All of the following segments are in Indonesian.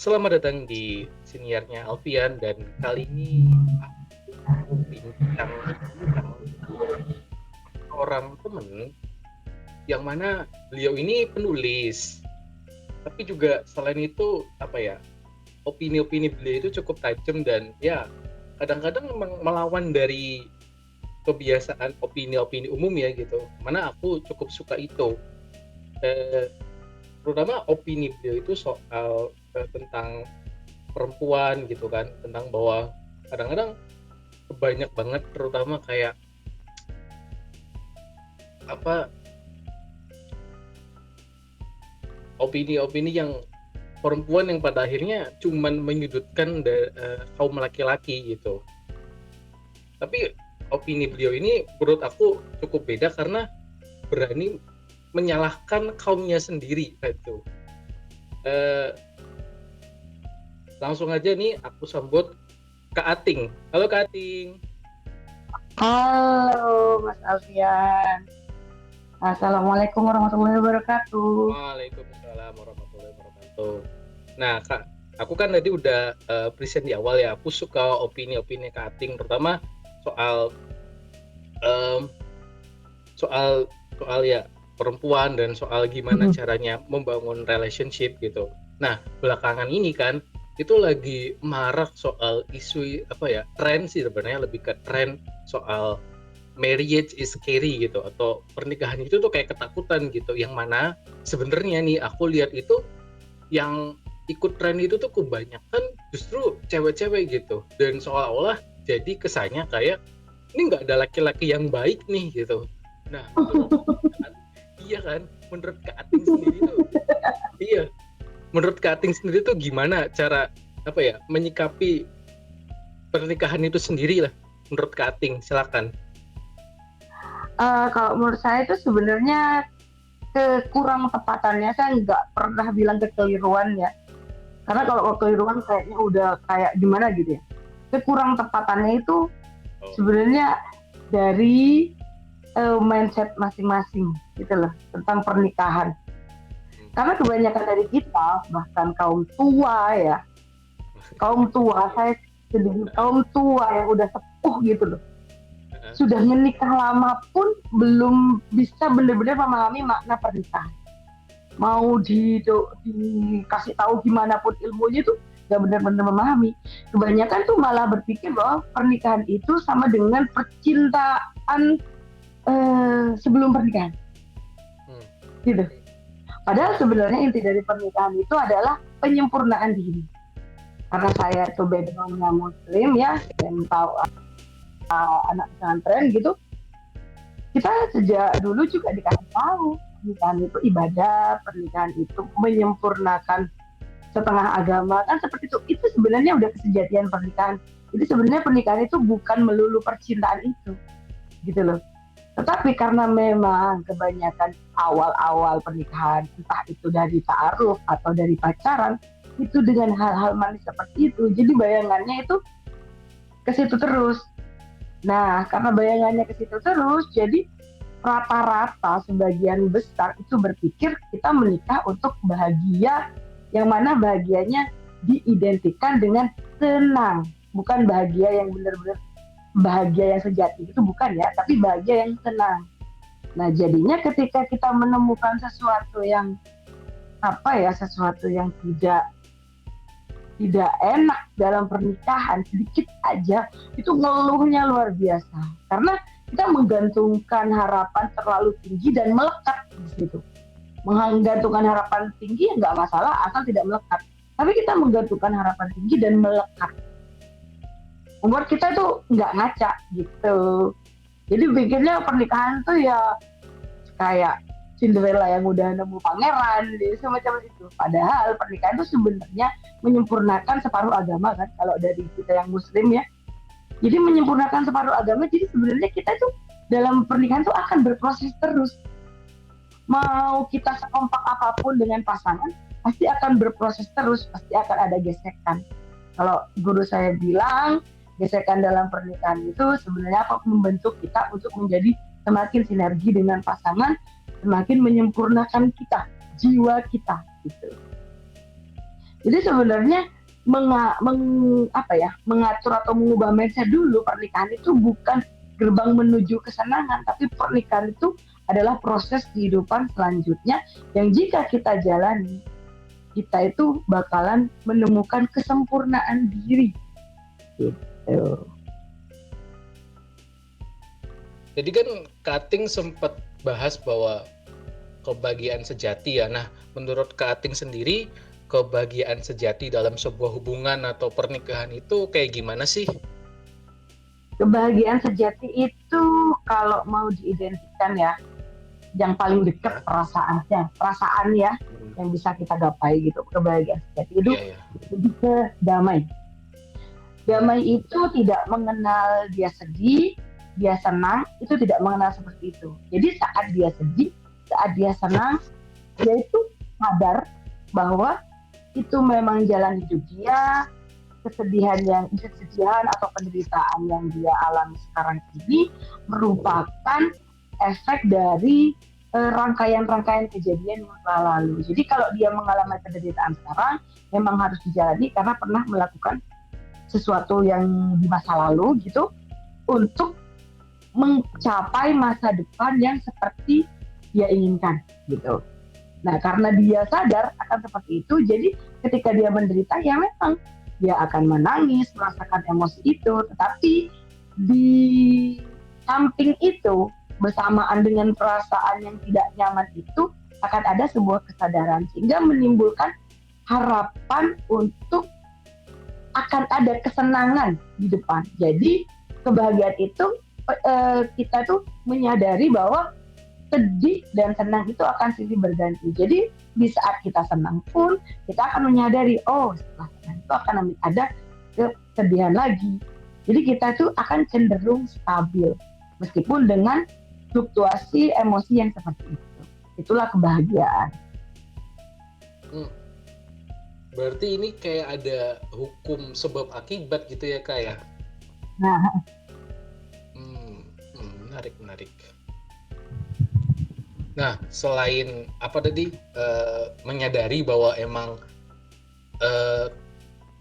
Selamat datang di siniarnya Alfian dan kali ini aku bincang-bincang orang temen yang mana beliau ini penulis, tapi juga selain itu apa ya, opini-opini beliau itu cukup tajam dan ya kadang-kadang memang melawan dari kebiasaan opini-opini umum ya gitu. Mana aku cukup suka itu. Eh, Terutama opini beliau itu soal tentang perempuan gitu kan, tentang bahwa kadang-kadang banyak banget terutama kayak apa opini-opini yang perempuan yang pada akhirnya cuman menyudutkan kaum laki-laki gitu. Tapi opini beliau ini menurut aku cukup beda karena berani menyalahkan kaumnya sendiri gitu. Eh, Langsung aja nih aku sambut Kak Ating. Halo Kak Ating. Halo Mas Alfian. Assalamualaikum warahmatullahi wabarakatuh. Waalaikumsalam warahmatullahi wabarakatuh. Nah, Kak, aku kan tadi udah present di awal ya. Aku suka opini-opini Kak Ating, terutama soal em, soal soal ya perempuan dan soal gimana caranya membangun relationship gitu. Nah, belakangan ini kan itu lagi marak soal isu apa ya, tren sih sebenarnya, lebih ke tren soal marriage is scary gitu, atau pernikahan itu tuh kayak ketakutan gitu, yang mana sebenarnya nih aku lihat itu yang ikut tren itu tuh kebanyakan justru cewek-cewek gitu, dan seolah-olah jadi kesannya kayak ini nggak ada laki-laki yang baik nih gitu. Nah, menurut iya kan, menurut Kak Ating sendiri tuh, iya, menurut Kak Ating sendiri tuh gimana cara apa ya menyikapi pernikahan itu sendiri lah, menurut Kak Ating, silakan. Kalau menurut saya itu sebenarnya kekurang tepatannya, saya nggak pernah bilang kekeliruan ya. Karena kalau kekeliruan kayaknya udah kayak gimana gitu ya. Kekurang tepatannya itu Oh. sebenarnya dari mindset masing-masing gitu loh tentang pernikahan. Karena kebanyakan dari kita, bahkan kaum tua ya, kaum tua, saya sedih, kaum tua yang udah sepuh gitu loh, sudah menikah lama pun belum bisa benar-benar memahami makna pernikahan. Mau dikasih tahu gimana pun ilmunya tuh nggak benar-benar memahami. Kebanyakan tuh malah berpikir bahwa pernikahan itu sama dengan percintaan sebelum pernikahan, gitu. Padahal sebenarnya inti dari pernikahan itu adalah penyempurnaan diri. Karena saya itu backgroundnya Muslim ya, dan tahu anak pesantren gitu, kita sejak dulu juga dikasih tahu pernikahan itu ibadah, pernikahan itu menyempurnakan setengah agama kan seperti itu sebenarnya udah kesejatian pernikahan. Jadi sebenarnya pernikahan itu bukan melulu percintaan itu, gitu loh. Tetapi karena memang kebanyakan awal-awal pernikahan, entah itu dari ta'aruf atau dari pacaran, itu dengan hal-hal manis seperti itu, jadi bayangannya itu ke situ terus. Nah, karena bayangannya ke situ terus, jadi rata-rata sebagian besar itu berpikir kita menikah untuk bahagia, yang mana bahagianya diidentikan dengan tenang, bukan bahagia yang benar-benar bahagia yang sejati, itu bukan ya, tapi bahagia yang tenang. Nah, jadinya ketika kita menemukan sesuatu yang apa ya, sesuatu yang tidak enak dalam pernikahan sedikit aja, itu ngeluhnya luar biasa, karena kita menggantungkan harapan terlalu tinggi dan melekat di situ. Menggantungkan harapan tinggi ya nggak masalah asal tidak melekat, tapi kita menggantungkan harapan tinggi dan melekat membuat kita tuh nggak ngaca gitu. Jadi pikirnya pernikahan tuh ya kayak Cinderella yang udah nemu pangeran, semacam itu. Padahal pernikahan itu sebenarnya menyempurnakan separuh agama kan, kalau dari kita yang Muslim ya. Jadi menyempurnakan separuh agama, jadi sebenarnya kita tuh dalam pernikahan tuh akan berproses terus. Mau kita sekompak apapun dengan pasangan, pasti akan berproses terus, pasti akan ada gesekan. Kalau guru saya bilang, gesekan dalam pernikahan itu sebenarnya apa, membentuk kita untuk menjadi semakin sinergi dengan pasangan, semakin menyempurnakan kita, jiwa kita gitu. Jadi sebenarnya mengatur atau mengubah mindset dulu, pernikahan itu bukan gerbang menuju kesenangan, tapi pernikahan itu adalah proses kehidupan selanjutnya yang jika kita jalani, kita itu bakalan menemukan kesempurnaan diri. Gitu. Jadi kan Kating sempat bahas bahwa kebahagiaan sejati ya. Nah, menurut Kating sendiri, kebahagiaan sejati dalam sebuah hubungan atau pernikahan itu kayak gimana sih? Kebahagiaan sejati itu kalau mau diidentikan ya, yang paling dekat perasaan ya, yang bisa kita gapai gitu. Kebahagiaan sejati itu lebih ke damai. Damai itu tidak mengenal dia sedih, dia senang, itu tidak mengenal seperti itu. Jadi saat dia sedih, saat dia senang, dia itu sadar bahwa itu memang jalan hidup dia, kesedihan atau penderitaan yang dia alami sekarang ini merupakan efek dari rangkaian-rangkaian kejadian yang telah lalu. Jadi kalau dia mengalami penderitaan sekarang, memang harus dijalani karena pernah melakukan sesuatu yang di masa lalu gitu, untuk mencapai masa depan yang seperti dia inginkan gitu. Nah, karena dia sadar akan seperti itu, jadi ketika dia menderita, ya memang dia akan menangis, merasakan emosi itu, tetapi di samping itu, bersamaan dengan perasaan yang tidak nyaman itu, akan ada sebuah kesadaran, sehingga menimbulkan harapan untuk akan ada kesenangan di depan. Jadi kebahagiaan itu kita tuh menyadari bahwa sedih dan senang itu akan silih berganti. Jadi di saat kita senang pun kita akan menyadari, oh setelah senang itu akan ada kesedihan lagi. Jadi kita tuh akan cenderung stabil meskipun dengan fluktuasi emosi yang seperti itu. Itulah kebahagiaan. Berarti ini kayak ada hukum sebab akibat gitu ya Kak ya? Nah, menarik. Nah, selain apa tadi menyadari bahwa emang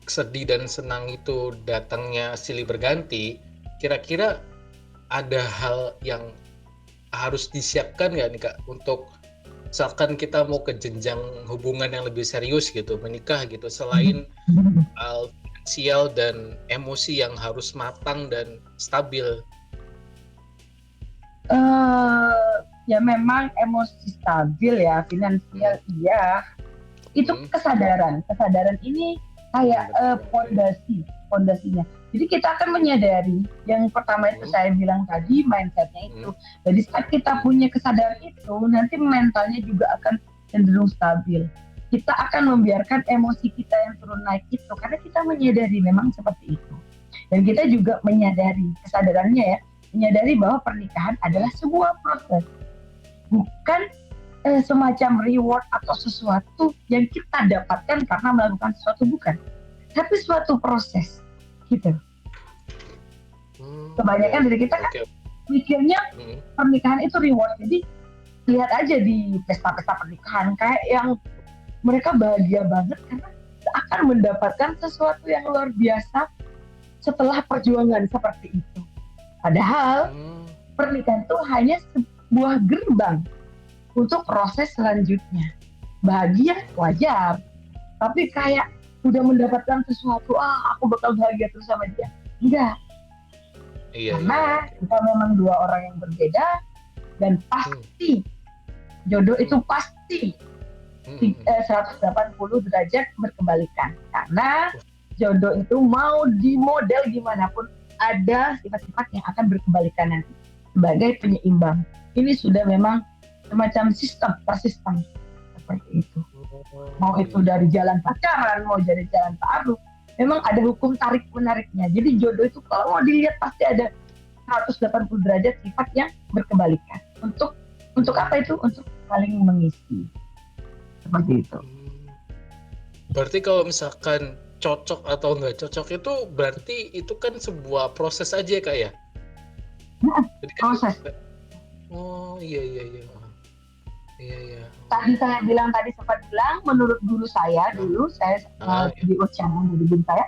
sedih dan senang itu datangnya silih berganti, kira-kira ada hal yang harus disiapkan nggak nih Kak untuk misalkan kita mau ke jenjang hubungan yang lebih serius gitu, menikah gitu, selain finansial dan emosi yang harus matang dan stabil? Ya memang emosi stabil ya, finansial iya. Itu kesadaran ini kayak fondasinya. Jadi kita akan menyadari, yang pertama itu saya bilang tadi, mindsetnya itu. Jadi saat kita punya kesadaran itu, nanti mentalnya juga akan cenderung stabil. Kita akan membiarkan emosi kita yang turun naik itu, karena kita menyadari memang seperti itu. Dan kita juga menyadari, kesadarannya ya, menyadari bahwa pernikahan adalah sebuah proses. Bukan semacam reward atau sesuatu yang kita dapatkan karena melakukan sesuatu, bukan. Tapi suatu proses. Gitu. Kebanyakan dari kita kan mikirnya pernikahan itu reward. Jadi lihat aja di pesta-pesta pernikahan, kayak yang mereka bahagia banget karena akan mendapatkan sesuatu yang luar biasa setelah perjuangan seperti itu. Padahal pernikahan itu hanya sebuah gerbang untuk proses selanjutnya. Bahagia wajar, tapi kayak udah mendapatkan sesuatu, aku bakal bahagia terus sama dia. Enggak. Karena kita memang dua orang yang berbeda, dan pasti jodoh itu pasti 180 derajat berkebalikan. Karena jodoh itu mau di model gimana pun ada sifat-sifat yang akan berkebalikan nanti sebagai penyeimbang. Ini sudah memang semacam sistem persistem seperti itu. Mau itu dari jalan pacaran, mau dari jalan ta'aruf, memang ada hukum tarik menariknya. Jadi jodoh itu kalau mau dilihat pasti ada 180 derajat sifat yang berkebalikan. Untuk apa itu? Untuk saling mengisi. Seperti itu. Berarti kalau misalkan cocok atau nggak cocok itu berarti itu kan sebuah proses aja Kak ya? Jadi kan proses. Oh iya. Iya, iya. Tadi saya bilang, tadi sempat bilang, menurut guru saya Nah, dulu, saya iya. di cabang dari guru saya,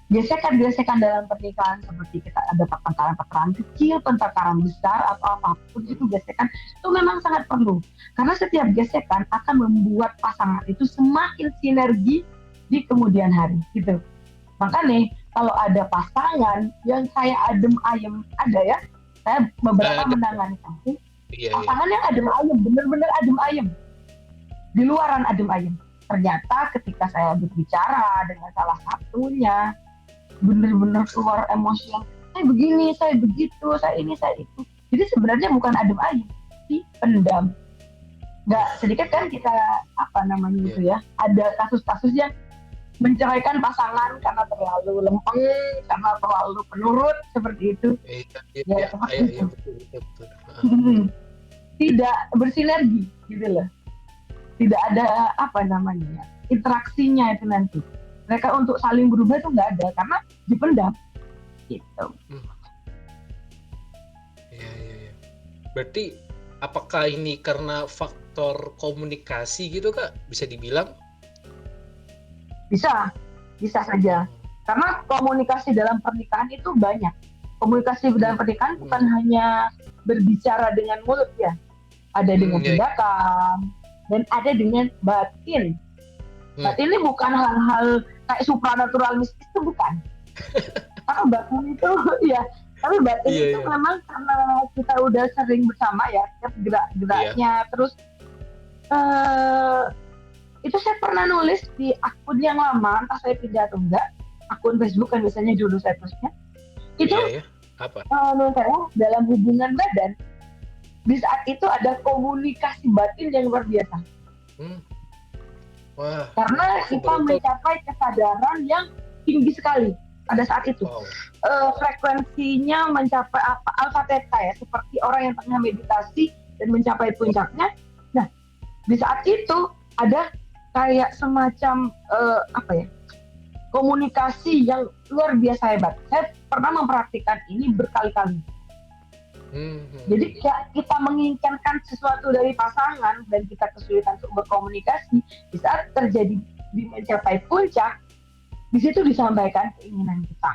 gesekan-gesekan dalam pernikahan seperti kita ada pertengkaran-pertengkaran kecil, pertengkaran besar atau apapun Hmm, itu gesekan itu memang sangat perlu. Karena setiap gesekan akan membuat pasangan itu semakin sinergi di kemudian hari gitu. Makanya kalau ada pasangan yang kayak adem ayem, ada ya, saya beberapa ada. menangani kasus Iya, iya. pasangan yang adem ayem, bener-bener adem ayem, di luaran adem ayem. Ternyata ketika saya berbicara dengan salah satunya, bener-bener keluar emosi yang saya begini, saya begitu, saya ini, saya itu. Jadi sebenarnya bukan adem ayem, tapi pendam. Nggak sedikit kan kita apa namanya Iya. itu ya, ada kasus-kasus yang menceraikan pasangan karena terlalu lempeng, karena terlalu penurut seperti itu. Iya, iya, Ya iya, seperti iya, iya, itu. betul, betul, betul. Tidak bersinergi gitu loh. Tidak ada apa namanya ya, interaksinya itu nanti. Mereka untuk saling berubah itu nggak ada karena dipendam gitu. Hmm, iya, iya, iya. Berarti apakah ini karena faktor komunikasi gitu Kak? Bisa dibilang? Bisa, bisa saja. Hmm, Karena komunikasi dalam pernikahan itu banyak. Komunikasi dalam pernikahan bukan hmm, hanya berbicara dengan mulut ya, ada dengan iya, iya. tindakan dan ada dengan batin. Hmm, Batin ini bukan hal-hal kayak supranatural mistis, itu bukan. Karena batin itu ya, tapi batin iya, itu iya, memang karena kita udah sering bersama ya, setiap iya. gerak-geraknya, terus eh, itu saya pernah nulis di akun yang lama, entah saya pindah atau enggak, akun Facebook kan biasanya dulu saya tulisnya, itu Iya, ya. Apa? menurut saya dalam hubungan badan, di saat itu ada komunikasi batin yang luar biasa. Hmm, wah, Karena aku kita baru tahu. mencapai kesadaran yang tinggi sekali pada saat itu. Wow. Frekuensinya mencapai apa, alfa theta ya, seperti orang yang tengah meditasi dan mencapai puncaknya. Nah, di saat itu ada kayak semacam apa ya, komunikasi yang luar biasa hebat. Saya pernah mempraktikkan ini berkali-kali. Hmm, hmm, Jadi hmm. ya, kita menginginkan sesuatu dari pasangan dan kita kesulitan untuk berkomunikasi, di saat terjadi di mencapai puncak, di situ disampaikan keinginan kita.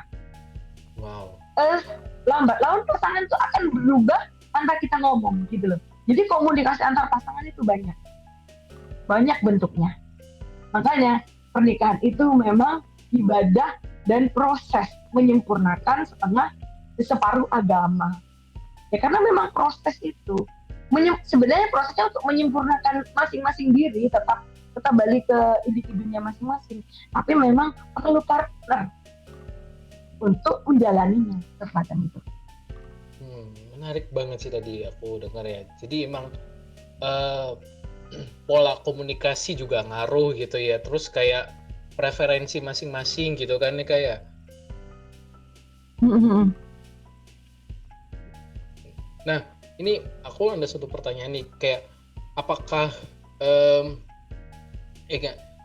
Wow. Eh, Lambat laun pasangan itu akan berubah tanpa kita ngomong gitu loh. Jadi komunikasi antar pasangan itu banyak, banyak bentuknya. Makanya pernikahan itu memang ibadah dan proses menyempurnakan separuh agama. Ya karena memang proses itu sebenarnya prosesnya untuk menyempurnakan masing-masing diri, tetap tetap balik ke individunya masing-masing. Tapi memang perlu partner untuk menjalaninya semacam itu. Menarik banget sih tadi aku dengar ya. Jadi emang eh, pola komunikasi juga ngaruh gitu ya. Terus kayak preferensi masing-masing gitu kan nih kayak. Nah, ini aku ada satu pertanyaan nih kayak apakah em,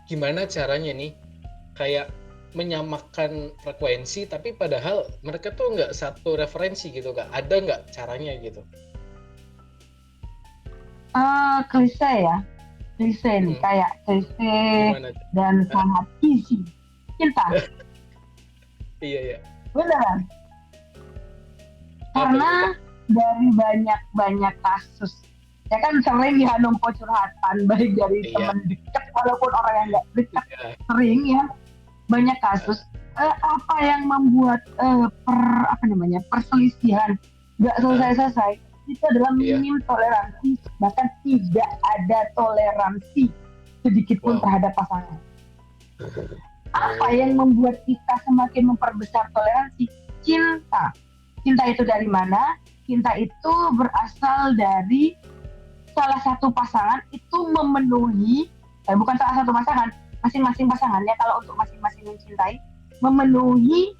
gimana caranya nih kayak menyamakan frekuensi tapi padahal mereka tuh nggak satu referensi gitu Kak. Ada nggak caranya gitu? Klise ya, klise nih Hmm, kayak klise gimana? dan Ah, sangat easy. Cinta, iya, iya. beneran. Apa itu Kak? Karena dari banyak-banyak kasus, ya kan sering ya numpuk curhatan baik dari Iya, teman dekat walaupun orang yang nggak dekat, iya. sering ya banyak kasus. Ah, Apa yang membuat apa namanya, perselisihan nggak ah, selesai-selesai itu adalah iya. minim toleransi, bahkan tidak ada toleransi sedikit pun Wow. terhadap pasangan. Apa yang Oh. membuat kita semakin memperbesar toleransi? Cinta. Cinta itu dari mana? Cinta itu berasal dari salah satu pasangan itu memenuhi, bukan salah satu pasangan, masing-masing pasangannya kalau untuk masing-masing mencintai, memenuhi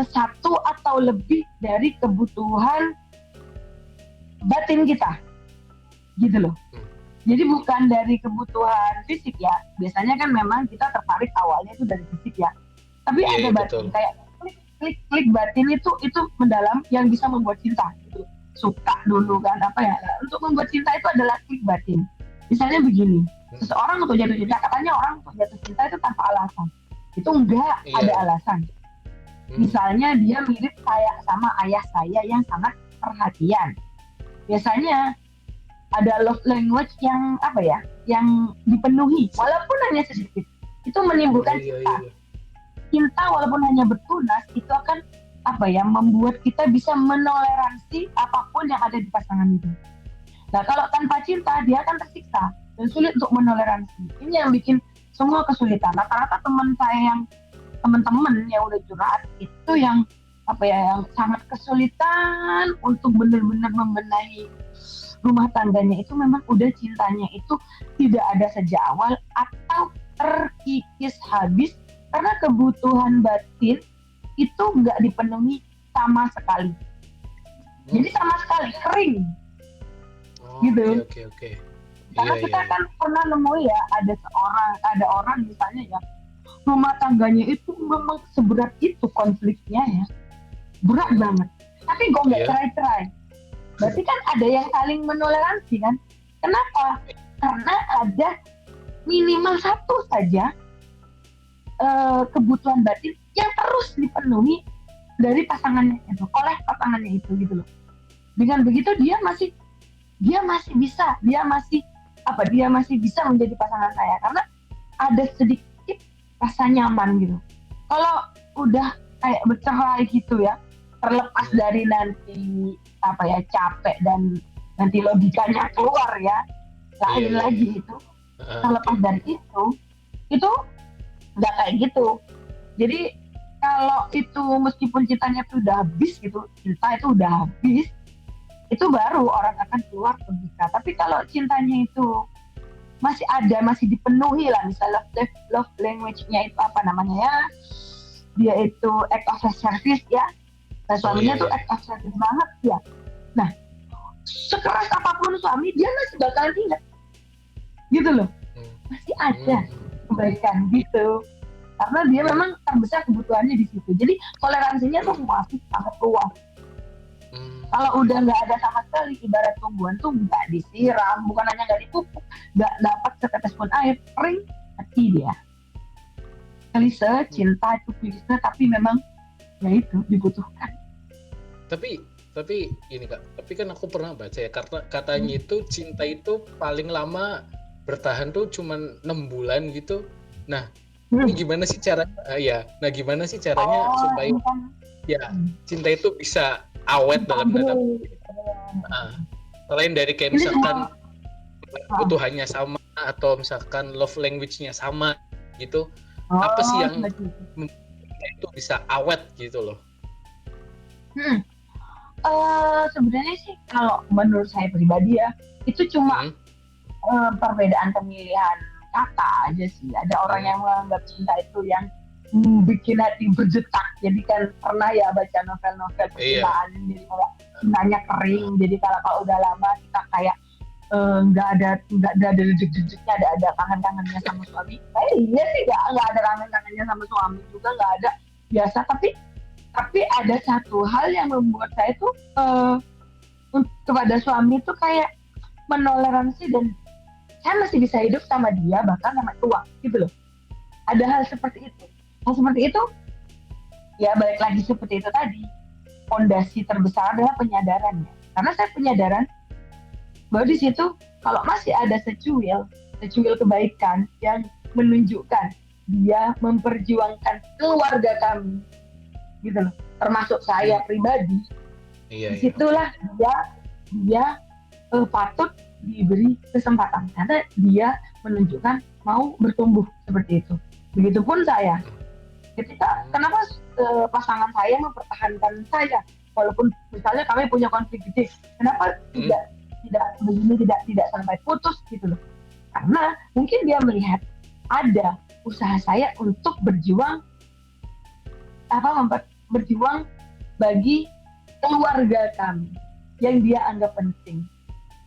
satu atau lebih dari kebutuhan batin kita, gitu loh. Hmm. Jadi bukan dari kebutuhan fisik ya. Biasanya kan memang kita tertarik awalnya itu dari fisik ya. Tapi Iya, ada iya, betul. batin kayak klik klik klik batin itu mendalam yang bisa membuat cinta gitu. suka dulu kan apa ya. Untuk membuat cinta itu adalah klik batin. Misalnya begini, seseorang untuk jatuh cinta, katanya orang untuk jatuh cinta itu tanpa alasan. Itu enggak Iya. ada alasan. Misalnya dia mirip kayak sama ayah saya yang sangat perhatian. Biasanya ada love language yang apa ya, yang dipenuhi walaupun hanya sedikit. Itu menimbulkan cinta. Cinta walaupun hanya bertunas itu akan apa ya, membuat kita bisa menoleransi apapun yang ada di pasangan itu. Nah kalau tanpa cinta dia akan tersiksa dan sulit untuk menoleransi. Ini yang bikin semua kesulitan. Rata-rata teman-teman yang udah curhat itu yang apa ya, yang sangat kesulitan untuk benar-benar membenahi rumah tangganya itu memang udah cintanya itu tidak ada sejak awal atau terkikis habis karena kebutuhan batin itu nggak dipenuhi sama sekali. Jadi sama sekali kering. Gitu. Oke. Karena kita kan pernah nemu ya ada orang misalnya ya rumah tangganya itu memang seberat itu konfliknya ya, berat banget. Tapi kok nggak cerai-cerai? Berarti kan ada yang saling menoleransi kan? Kenapa? Karena ada minimal satu saja kebutuhan batin yang terus dipenuhi dari pasangannya itu, oleh pasangannya itu gitu loh. Dengan begitu dia masih bisa menjadi pasangan saya karena ada sedikit rasa nyaman gitu. Kalau udah kayak bercerai gitu ya, terlepas dari nanti apa ya capek dan nanti logikanya keluar ya, lain lagi itu. Terlepas dari itu nggak kayak gitu. Jadi kalau itu meskipun cintanya itu udah habis gitu, cinta itu udah habis, itu baru orang akan keluar logika. Tapi kalau cintanya itu masih ada, masih dipenuhi lah, misalnya love language-nya itu apa namanya ya, dia itu act of service ya, nah suaminya tuh act of service banget ya. Nah sekeras apapun suami dia masih bakalan ingat gitu loh, masih ada kebaikan gitu karena dia memang terbesar kebutuhannya di situ. Jadi toleransinya tuh masih sangat luas. Kalau udah nggak ada sama sekali, ibarat tumbuhan tuh nggak disiram, bukan hanya nggak dipupuk, nggak dapat setetes pun air, kering, mati dia. Klise cinta itu klise, tapi memang ya itu dibutuhkan. Tapi ini Kak, tapi kan aku pernah baca ya, katanya itu cinta itu paling lama bertahan tuh cuman 6 bulan gitu. Nah, ini gimana sih caranya? Gimana sih caranya supaya cinta itu bisa awet dalam tanda kutip. Selain dari kayak misalkan kebutuhannya sama atau misalkan love language-nya sama gitu, apa sih yang itu bisa awet gitu loh? Sebenarnya sih kalau menurut saya pribadi ya itu cuma perbedaan pemilihan kata aja sih. Ada orang yang menganggap cinta itu yang bikin hati berdetak. Jadi kan pernah ya baca novel-novel percintaan, jadi kayak cintanya kering. Jadi kalau udah lama kita kayak nggak ada detik-detiknya, ada kangen-kangennya sama suami. Iya sih nggak ada kangen-kangennya sama suami juga, nggak ada, biasa. Tapi ada satu hal yang membuat saya tuh kepada suami tuh kayak menoleransi dan saya masih bisa hidup sama dia bahkan sampai tua gitu loh. Ada hal seperti itu. Hal seperti itu ya balik lagi seperti itu tadi. Fondasi terbesar adalah penyadarannya. Karena saya penyadaran bahwa di situ kalau masih ada secuil kebaikan yang menunjukkan dia memperjuangkan keluarga kami gitu loh, termasuk saya pribadi. Disitulah dia patut diberi kesempatan karena dia menunjukkan mau bertumbuh seperti itu. Begitupun saya. Ketika kenapa pasangan saya mempertahankan saya walaupun misalnya kami punya konflik gede, kenapa tidak begini, tidak sampai putus gitu loh. Karena mungkin dia melihat ada usaha saya untuk berjuang bagi keluarga kami yang dia anggap penting.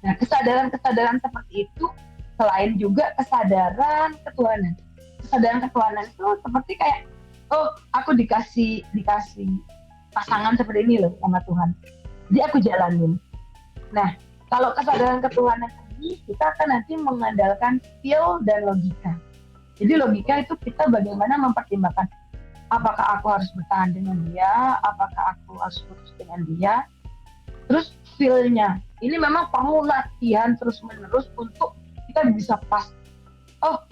Nah, kesadaran seperti itu selain juga kesadaran ketuhanan. Kesadaran ketuhanan itu seperti kayak, oh aku dikasih pasangan seperti ini loh sama Tuhan. Jadi aku jalanin. Nah, kalau kesadaran ketuhanan ini kita akan nanti mengandalkan skill dan logika. Jadi logika itu kita bagaimana mempertimbangkan apakah aku harus bertahan dengan dia, apakah aku harus putus dengan dia. Terus feel-nya, ini memang perlu latihan terus-menerus untuk kita bisa pas. Oh,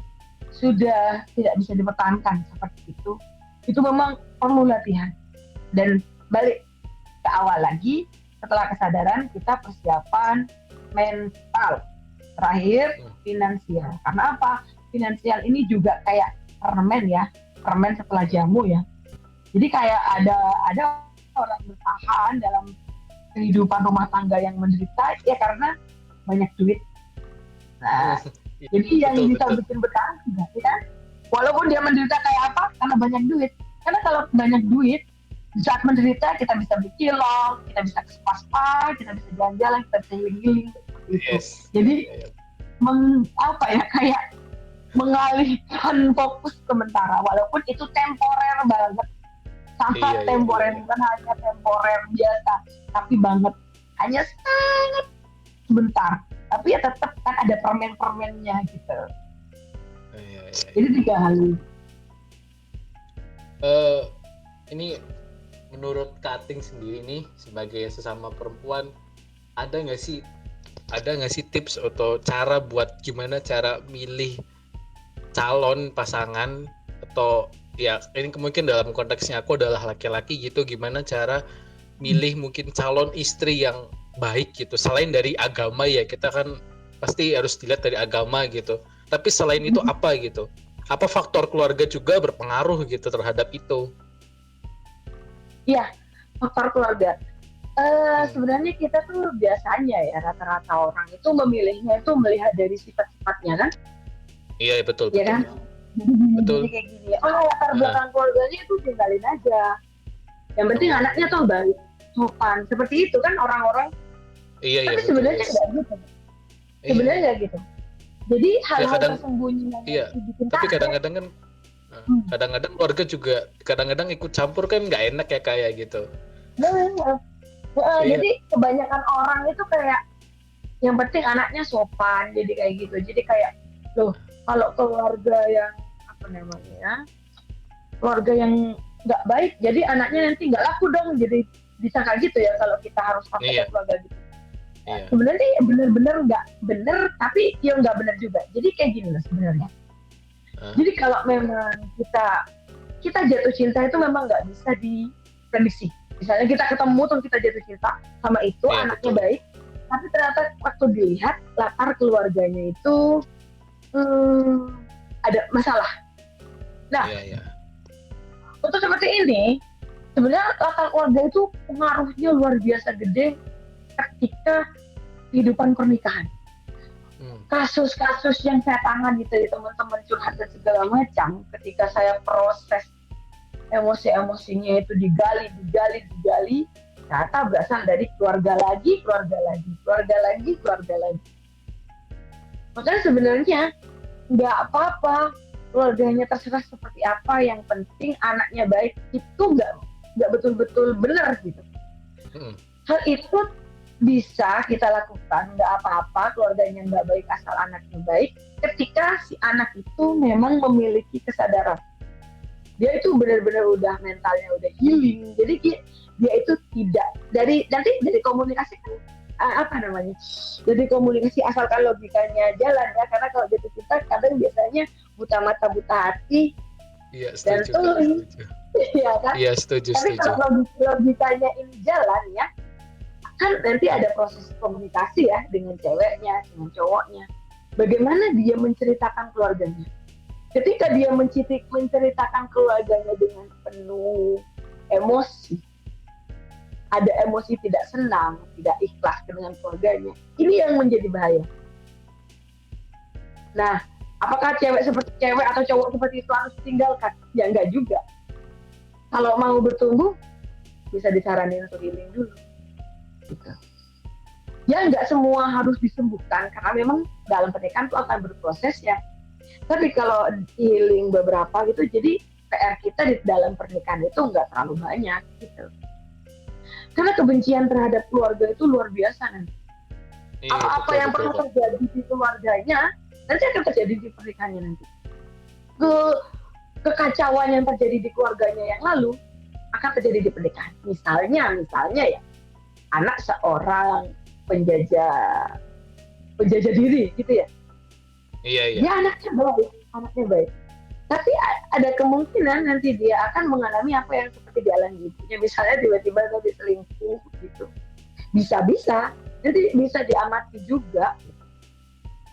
sudah tidak bisa dipertahankan seperti itu. Itu memang perlu latihan. Dan balik ke awal lagi, setelah kesadaran kita persiapan mental. Terakhir, finansial. Karena apa? Finansial ini juga kayak permen ya, permen setelah jamu ya. Jadi kayak ada orang bertahan dalam kehidupan rumah tangga yang menderita ya karena banyak duit. Nah, jadi yang bisa bikin bertahan juga, ya kan? Walaupun dia menderita kayak apa, karena banyak duit. Karena kalau banyak duit, di saat menderita kita bisa beli cilok, kita bisa ke spa, kita bisa jalan-jalan, kita bisa healing-healing. Yes. Jadi kayak mengalihkan fokus sementara, walaupun itu temporer banget, sangat temporer, bukan hanya temporer biasa, tapi banget, hanya sangat sebentar. Tapi ya tetap kan ada permen-permennya gitu. Jadi 3 hal. Ini menurut Kating sendiri nih sebagai sesama perempuan, ada nggak sih tips atau cara buat gimana cara milih calon pasangan, atau ya ini mungkin dalam konteksnya aku adalah laki-laki gitu, gimana cara milih mungkin calon istri yang baik gitu, selain dari agama ya, kita kan pasti harus dilihat dari agama gitu, tapi selain itu apa gitu, apa faktor keluarga juga berpengaruh gitu terhadap itu? Iya, faktor keluarga. Sebenarnya kita tuh biasanya ya rata-rata orang itu memilihnya itu melihat dari sifat-sifatnya kan? Iya betul. Iya kan? Jadi kayak gini, latar belakang keluarganya itu tinggalin aja. Yang penting anaknya tuh baik, sopan. Seperti itu kan orang-orang. Tapi sebenarnya nggak gitu. Sebenarnya nggak gitu. Jadi hal-hal tersembunyi yang dibikin tapi kadang-kadang kan kadang-kadang keluarga juga kadang-kadang ikut campur kan nggak enak ya kayak gitu. Jadi kebanyakan orang itu kayak yang penting anaknya sopan, jadi kayak gitu. Jadi kayak loh, kalau keluarga yang keluarga yang nggak baik, jadi anaknya nanti nggak laku dong. Jadi bisa kayak gitu ya kalau kita harus pakai keluarga gitu. Sebenarnya benar-benar nggak benar, tapi ya nggak benar juga. Jadi kayak gini loh sebenarnya. Jadi kalau memang kita jatuh cinta itu memang nggak bisa diprediksi. Misalnya kita ketemu terus kita jatuh cinta sama itu, anaknya baik, tapi ternyata waktu dilihat latar keluarganya itu ada masalah. Nah, untuk seperti ini sebenarnya latar keluarga itu pengaruhnya luar biasa gede ketika kehidupan pernikahan. Kasus-kasus yang saya tangani dari teman-teman curhat dan segala macam, ketika saya proses emosi-emosinya itu digali, ternyata berasal dari keluarga lagi. Makanya sebenarnya nggak apa-apa keluarganya terserah seperti apa, yang penting anaknya baik, itu nggak betul-betul benar gitu. Hal itu bisa kita lakukan, nggak apa-apa keluarganya nggak baik asal anaknya baik, ketika si anak itu memang memiliki kesadaran. Dia itu benar-benar udah mentalnya udah healing, jadi dia itu tidak dari komunikasi kan dari komunikasi asalkan logikanya jalan ya, karena kalau jatuh cinta kadang biasanya buta mata buta hati. Dan tuh ya kan? Iya setuju. Tapi kalau logikanya ini jalan ya, kan nanti ada proses komunikasi ya dengan ceweknya, dengan cowoknya. Bagaimana dia menceritakan keluarganya. Ketika dia menceritakan keluarganya dengan penuh emosi, ada emosi tidak senang, tidak ikhlas dengan keluarganya, ini yang menjadi bahaya. Nah, apakah cewek atau cowok seperti itu harus tinggalkan? Ya enggak juga. Kalau mau bertumbuh, bisa disaranin untuk healing dulu. Gitu. Ya nggak semua harus disembuhkan, karena memang dalam pernikahan itu akan berproses ya. Tapi kalau healing beberapa gitu, jadi PR kita di dalam pernikahan itu nggak terlalu banyak gitu. Karena kebencian terhadap keluarga itu luar biasa nanti. Iya, Apa-apa betul yang betul pernah kok. terjadi di keluarganya nanti akan terjadi di pernikahannya nanti. Ke kekacauan yang terjadi di keluarganya yang lalu akan terjadi di pernikahan. Misalnya ya, anak seorang penjajah penjajah diri gitu ya. Iya iya. Dia anaknya baik. Tapi ada kemungkinan nanti dia akan mengalami apa yang seperti dialami ibunya. Misalnya tiba-tiba dia selingkuh gitu. Bisa-bisa, nanti bisa diamati juga.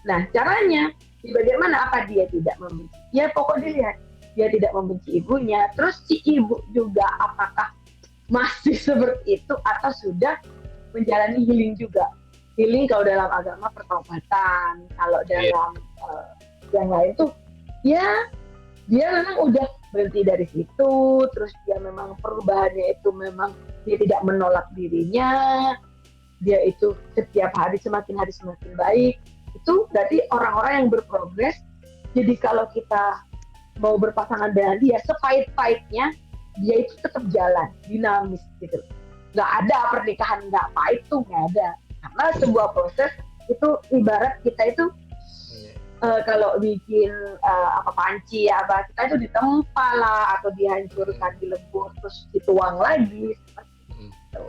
Nah, caranya, bagaimana apa dia tidak membenci? Ya pokoknya dilihat, dia tidak membenci ibunya. Terus si ibu juga apakah masih seperti itu atau sudah menjalani healing juga? Healing kalau dalam agama pertobatan, kalau Iya. dalam yang lain tuh ya dia memang udah berhenti dari situ, terus dia memang perubahannya itu memang dia tidak menolak dirinya, dia itu setiap hari semakin baik. Itu berarti orang-orang yang berprogres. Jadi kalau kita mau berpasangan dengan dia, sepahit-pahitnya dia itu tetap jalan, dinamis gitu. Nggak ada pernikahan nggak pahit tuh, nggak ada. Karena sebuah proses itu ibarat kita itu Iya. kalau bikin apa panci apa kita itu ditempa lah atau dihancurkan dilebur terus dituang lagi seperti itu.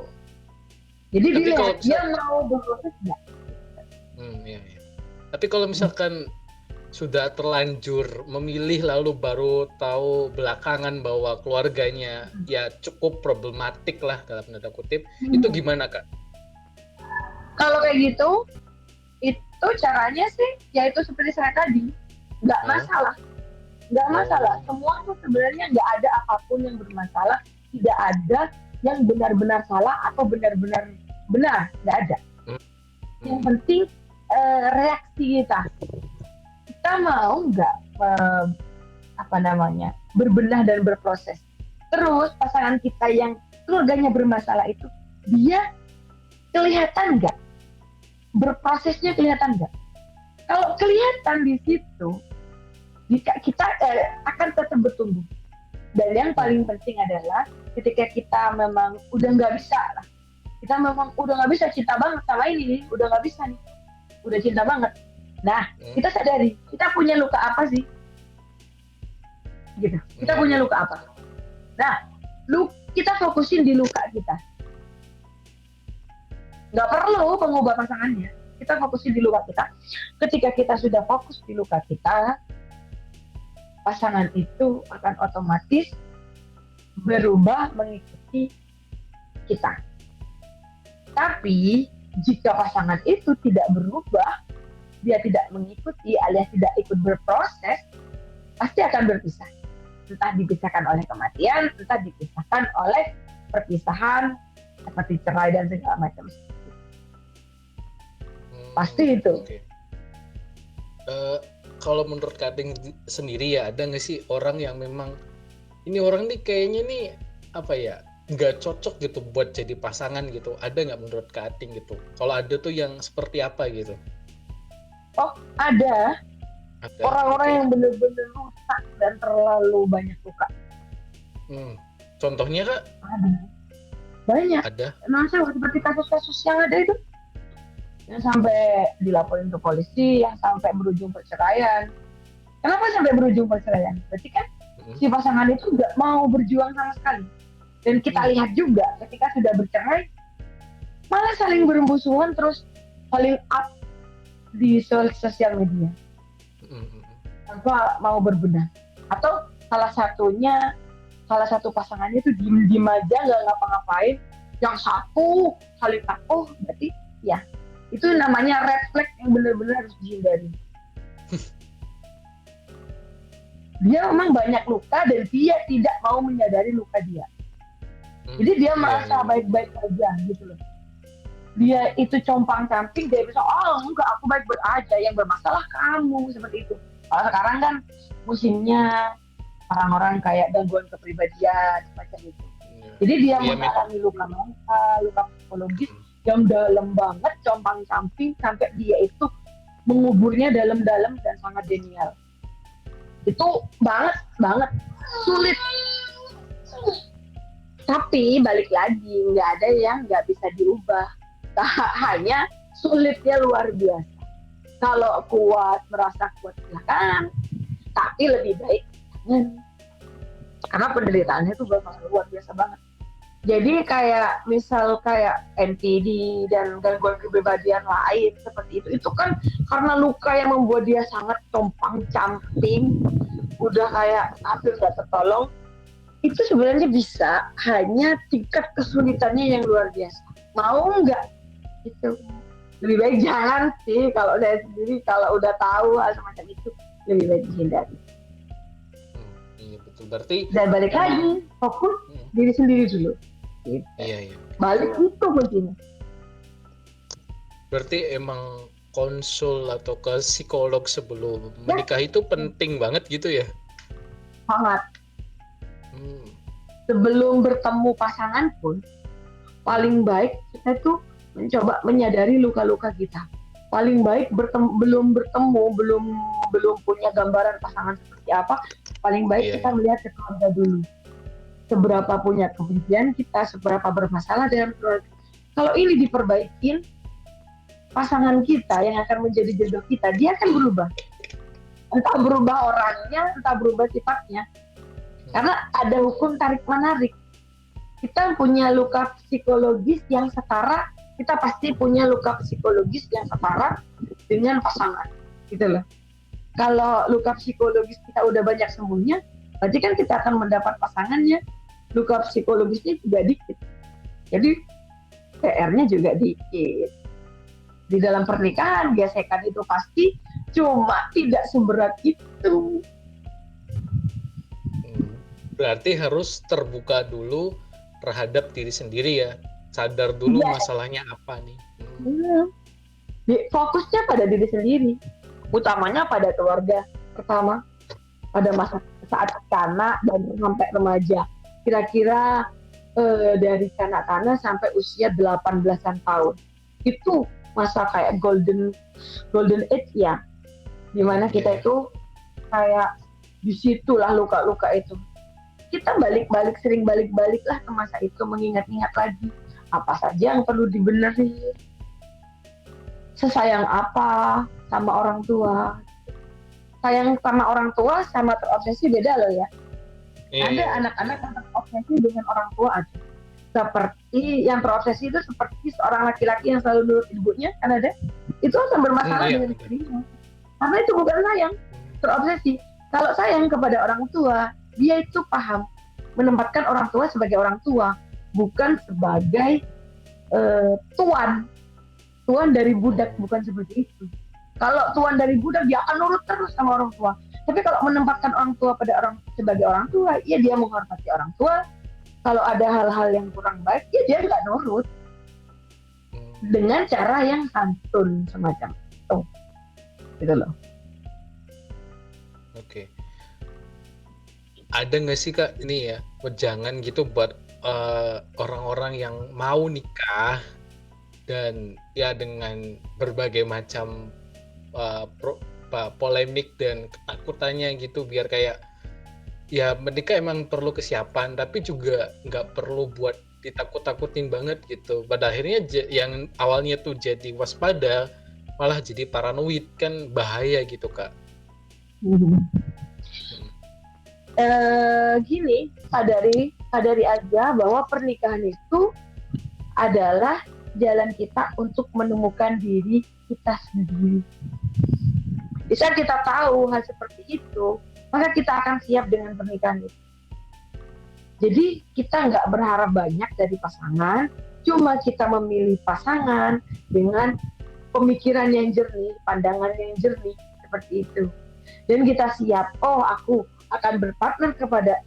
Jadi Tapi kalau dilihat dia misal, mau berproses nggak. iya, iya. Tapi kalau misalkan sudah terlanjur memilih lalu baru tahu belakangan bahwa keluarganya ya cukup problematik lah dalam tanda kutip, itu gimana Kak? Kalau kayak gitu itu caranya sih ya itu seperti saya tadi, nggak Hah? masalah, nggak masalah. Oh, Semua tuh sebenarnya nggak ada apapun yang bermasalah, tidak ada yang benar-benar salah atau benar-benar benar, nggak ada. hmm, Yang hmm, penting reaksi kita mau nggak apa namanya berbenah dan berproses. Terus pasangan kita yang keluarganya bermasalah itu dia kelihatan nggak berprosesnya, kelihatan nggak? Kalau kelihatan di situ, jika kita akan tetap bertumbuh. Dan yang paling penting adalah ketika kita memang udah nggak bisa lah, kita memang udah nggak bisa cinta banget sama ini nih, udah nggak bisa nih, udah cinta banget. Nah, kita sadari kita punya luka apa sih? Gitu. Kita punya luka apa? Nah, kita fokusin di luka kita. Nggak perlu mengubah pasangannya. Kita fokusin di luka kita. Ketika kita sudah fokus di luka kita, pasangan itu akan otomatis berubah mengikuti kita. Tapi jika pasangan itu tidak berubah, dia tidak mengikuti alias tidak ikut berproses, pasti akan berpisah. Entah dipisahkan oleh kematian, entah dipisahkan oleh perpisahan seperti cerai dan segala macam. Pasti itu. Okay. Kalau menurut Kading sendiri ya, ada nggak sih orang yang memang ini orang nih kayaknya nih apa ya nggak cocok gitu buat jadi pasangan gitu? Ada nggak menurut Kading gitu? Kalau ada tuh yang seperti apa gitu? Oh, ada. Orang-orang yang benar-benar rusak dan terlalu banyak luka. Contohnya Kak? Ada. Banyak. Ada. Masa seperti kasus-kasus yang ada itu, yang sampai dilaporin ke polisi, yang sampai berujung perceraian. Kenapa sampai berujung perceraian? Berarti kan si pasangan itu nggak mau berjuang sama sekali. Dan kita lihat juga ketika sudah bercerai, malah saling berembusuhan terus saling up di sosial media tanpa mau berbenah. Atau salah satu pasangannya itu diem aja nggak ngapa-ngapain, yang satu saling takut, berarti ya itu namanya red flag yang benar-benar harus dihindari. Dia memang banyak luka dan dia tidak mau menyadari luka dia. Jadi dia merasa baik-baik aja gitu loh. Dia itu compang-camping, dia bisa, oh enggak, aku baik-baik aja, yang bermasalah kamu, seperti itu. Kalau sekarang kan musimnya orang-orang kayak gangguan kepribadian semacam itu. Jadi dia mengalami luka mental, luka psikologis yang dalam banget, compang-camping sampai dia itu menguburnya dalam-dalam dan sangat denial. Itu banget sulit. Tapi balik lagi, nggak ada yang nggak bisa diubah. Hanya sulitnya luar biasa. Kalau kuat, merasa kuat silakan, tapi lebih baik jangan. Karena penderitaannya itu bakal luar biasa banget. Jadi kayak misal kayak NPD dan gangguan kepribadian lain seperti itu kan karena luka yang membuat dia sangat compang-camping, udah kayak hampir nggak tertolong. Itu sebenarnya bisa, hanya tingkat kesulitannya yang luar biasa. Mau nggak? Gitu. Lebih baik jangan sih, kalau saya sendiri kalau udah tahu hal semacam itu lebih baik dihindari. Iya betul. Berarti Dan balik lagi, fokus diri sendiri dulu. Gitu. Iya. Balik itu kuncinya. Berarti emang konsul atau ke psikolog sebelum menikah itu penting banget gitu ya? Sangat. Sebelum bertemu pasangan pun, paling baik kita tuh mencoba menyadari luka-luka kita. Paling baik belum punya gambaran pasangan seperti apa, paling baik kita melihat ke keluarga dulu. Seberapa punya kebencian kita, seberapa bermasalah dengan keluarga. Kalau ini diperbaikin, pasangan kita yang akan menjadi jodoh kita, dia akan berubah. Entah berubah orangnya, entah berubah sifatnya. Karena ada hukum tarik-menarik. Kita punya luka psikologis yang setara, kita pasti punya luka psikologis yang setara dengan pasangan. Gitu loh. Kalau luka psikologis kita udah banyak sembuhnya, berarti kan kita akan mendapat pasangannya luka psikologisnya juga dikit. Jadi PR-nya juga dikit. Di dalam pernikahan gesekan itu pasti, cuma tidak seberat itu. Berarti harus terbuka dulu terhadap diri sendiri ya, sadar dulu masalahnya apa nih. Fokusnya pada diri sendiri, utamanya pada keluarga pertama, pada masa saat kanak dan sampai remaja. Kira-kira dari kanak-kanak sampai usia 18-an tahun. Itu masa kayak golden age ya, dimana kita itu kayak disitulah luka-luka itu. Kita sering balik-balik lah ke masa itu, mengingat-ingat lagi apa saja yang perlu dibenerin, sesayang apa sama orang tua. Sayang sama orang tua sama terobsesi beda loh ya. Ada anak-anak yang terobsesi dengan orang tua aja. Seperti yang terobsesi itu seperti seorang laki-laki yang selalu nurut ibunya, kan ada. Itu akan bermasalah dengan dirinya. Karena itu bukan sayang, terobsesi. Kalau sayang kepada orang tua, dia itu paham menempatkan orang tua sebagai orang tua, bukan sebagai tuan dari budak, bukan seperti itu. Kalau tuan dari budak, dia akan nurut terus sama orang tua. Tapi kalau menempatkan orang tua sebagai orang tua, ya dia menghormati orang tua. Kalau ada hal-hal yang kurang baik, ya dia nggak nurut. Dengan cara yang santun semacam itu. Gitu loh. Oke. Ada nggak sih Kak ini ya, wejangan gitu buat orang-orang yang mau nikah dan ya dengan berbagai macam polemik dan ketakutannya gitu, biar kayak ya menikah emang perlu kesiapan tapi juga nggak perlu buat ditakut-takutin banget gitu. Pada akhirnya yang awalnya tuh jadi waspada malah jadi paranoid, kan bahaya gitu Kak. Gini, sadari aja bahwa pernikahan itu adalah jalan kita untuk menemukan diri kita sendiri. Bisa kita tahu hal seperti itu, maka kita akan siap dengan pernikahan itu. Jadi kita nggak berharap banyak dari pasangan, cuma kita memilih pasangan dengan pemikiran yang jernih, pandangan yang jernih, seperti itu. Dan kita siap, aku akan berpartner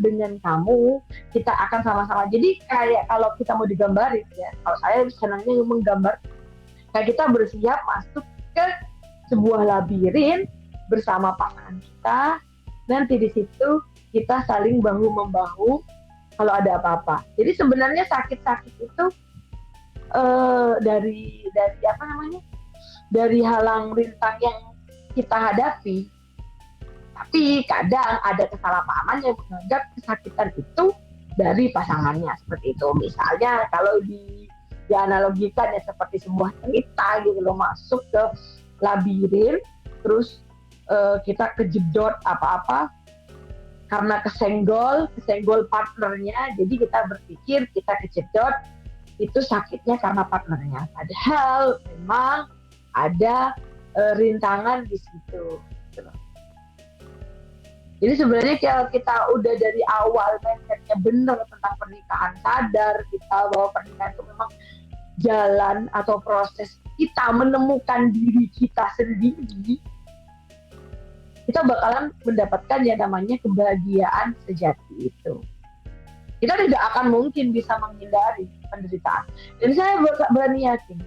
dengan kamu, kita akan sama-sama. Jadi kayak kalau kita mau digambarin ya, kalau saya senangnya menggambar, kayak kita bersiap masuk ke sebuah labirin bersama pasangan kita. Nanti di situ kita saling bahu membahu kalau ada apa-apa. Jadi sebenarnya sakit-sakit itu dari dari halang rintang yang kita hadapi. Tapi kadang ada kesalahpahaman yang menganggap kesakitan itu dari pasangannya, seperti itu. Misalnya kalau di dianalogikan ya seperti sebuah cerita gitu loh, masuk ke labirin, terus kita kejedot apa-apa karena kesenggol partnernya, jadi kita berpikir kita kejedot itu sakitnya karena partnernya, padahal memang ada rintangan di situ. Jadi sebenarnya kalau kita udah dari awal mindsetnya benar tentang pernikahan, sadar kita bahwa pernikahan itu memang jalan atau proses kita menemukan diri kita sendiri, kita bakalan mendapatkan yang namanya kebahagiaan sejati itu. Kita tidak akan mungkin bisa menghindari penderitaan. Dan saya berani yakin,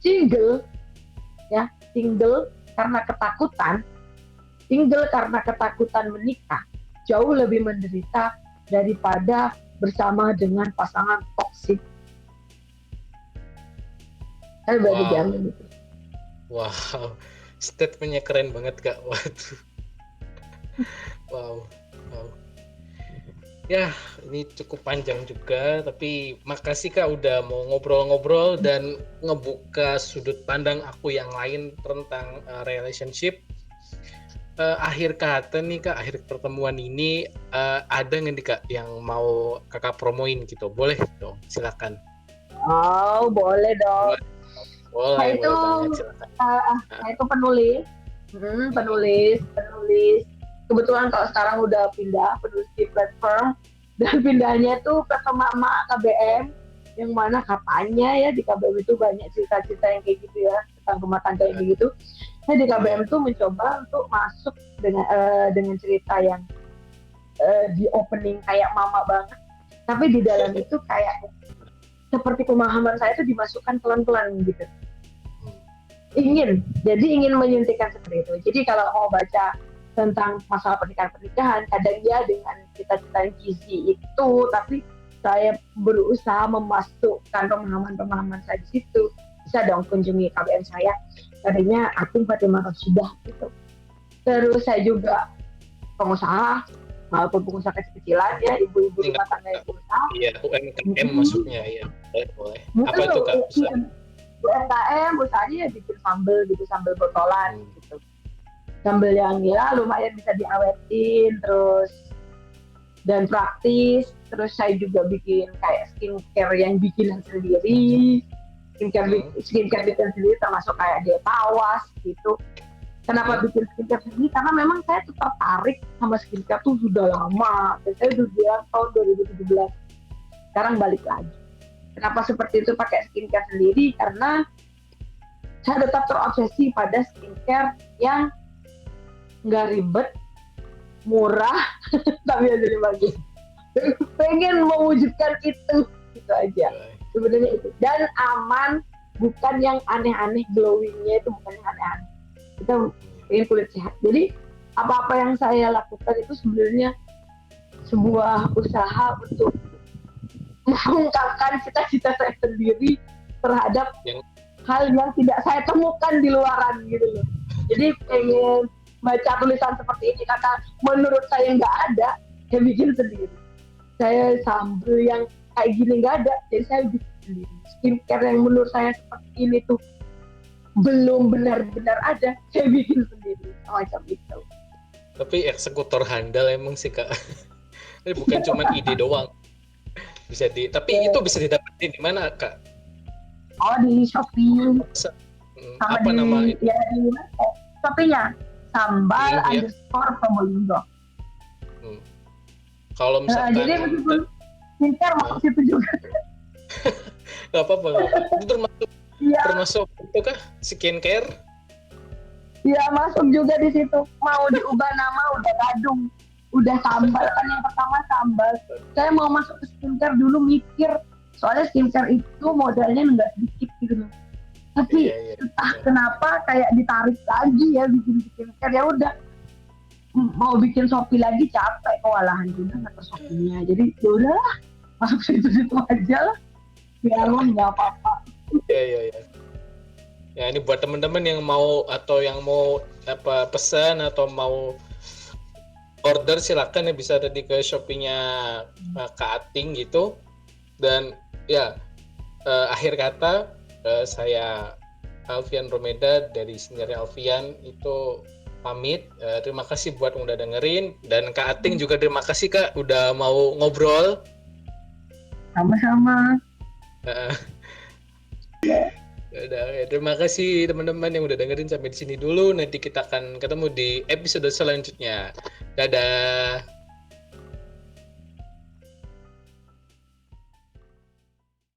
single karena ketakutan menikah jauh lebih menderita daripada bersama dengan pasangan toksik. Saya berani jamin itu. Wow, statementnya keren banget Kak. Waduh. Wow. Ya, ini cukup panjang juga, tapi makasih Kak udah mau ngobrol-ngobrol dan ngebuka sudut pandang aku yang lain tentang relationship. Akhir kata nih Kak, akhir pertemuan ini ada nggak nih Kak yang mau Kakak promoin gitu? Boleh dong, silakan. Oh, boleh dong. Boleh banget, silakan. Saya itu penulis. Kebetulan kalau sekarang udah pindah penulis di platform, dan pindahnya tuh ke Mama KBM, yang mana katanya ya di KBM itu banyak cerita-cerita yang kayak gitu ya, tentang rumah tangga yang gitu. Saya di KBM tuh mencoba untuk masuk dengan cerita yang di opening kayak Mama banget, tapi di dalam itu kayak seperti pemahaman saya itu dimasukkan pelan-pelan gitu. Ingin menyuntikkan seperti itu. Jadi kalau mau baca tentang masalah pernikahan, kadang ya dengan cita-cita yang cheesy itu, tapi saya berusaha memasukkan pemahaman saya di situ. Bisa dong kunjungi KBM saya, tadinya Ating Fatimah Rosyidah gitu. Terus saya juga pengusaha, walaupun pengusaha kecil-kecilan ya, ibu-ibu rumah tangga yang berusaha. Iya, UMKM masuknya ya, boleh. Apa itu Kak? UMKM usahanya ya bikin sambal botolan gitu. Sambal yang ya lumayan bisa diawetin, terus dan praktis. Terus saya juga bikin kayak skincare yang bikinan sendiri, skincare bikin sendiri, termasuk kayak dia tawas gitu. Kenapa bikin skincare sendiri? Karena memang saya tuh tertarik sama skincare tuh sudah lama. Dan saya udah bilang tahun 2017. Sekarang balik lagi. Kenapa seperti itu pakai skincare sendiri? Karena saya tetap terobsesi pada skincare yang nggak ribet, murah, tapi jadi bagus. Pengen mewujudkan itu aja. Sebenarnya itu. Dan aman, bukan yang aneh-aneh, glowingnya itu bukan yang aneh-aneh. Kita pengen kulit sehat. Jadi apa-apa yang saya lakukan itu sebenarnya sebuah usaha untuk mengungkapkan cita-cita saya sendiri terhadap hal yang tidak saya temukan di luaran gitu loh. Jadi pengen baca tulisan seperti ini karena menurut saya nggak ada, saya bikin sendiri. Saya sambel yang kayak gini nggak ada, jadi saya bikin sendiri. Skincare yang menurut saya seperti ini tuh belum benar-benar ada, saya bikin sendiri, macam itu. Tapi eksekutor handal emang sih Kak. Ini bukan cuma ide doang. Tapi itu bisa didapetin di mana Kak? Oh, di Shopee. Apa nama itu? Ya, di Shopee-nya Sambal _ Probolinggo. Kalau misalkan jadi meskipun skincare masuk situ juga. Gak apa-apa. Itu termasuk itu kah skincare? Iya, masuk juga di situ. Mau diubah nama udah Gadung, udah Sambal kan yang pertama Sambal. Saya mau masuk ke skincare dulu mikir, soalnya skincare itu modalnya nggak sedikit gitu loh. Tapi entah kenapa kayak ditarik lagi ya bikin skincare, ya udah mau bikin Shopee lagi capek, kewalahan juga nggak ke Shopee-nya. Jadi ya udahlah, masuk situ aja lah, biar nggak apa-apa. Iya. Ya ini buat teman-teman yang mau pesan atau mau order, silakan ya, bisa tadi ke Shopee-nya Kak Ating gitu. Dan ya akhir kata, saya Alfian Romeda dari Seniornya Alfian itu pamit. Terima kasih buat yang udah dengerin, dan Kak Ating juga terima kasih Kak udah mau ngobrol. Sama-sama. Uh, Terima kasih teman-teman yang udah dengerin sampai di sini dulu. Nanti kita akan ketemu di episode selanjutnya. Dadah.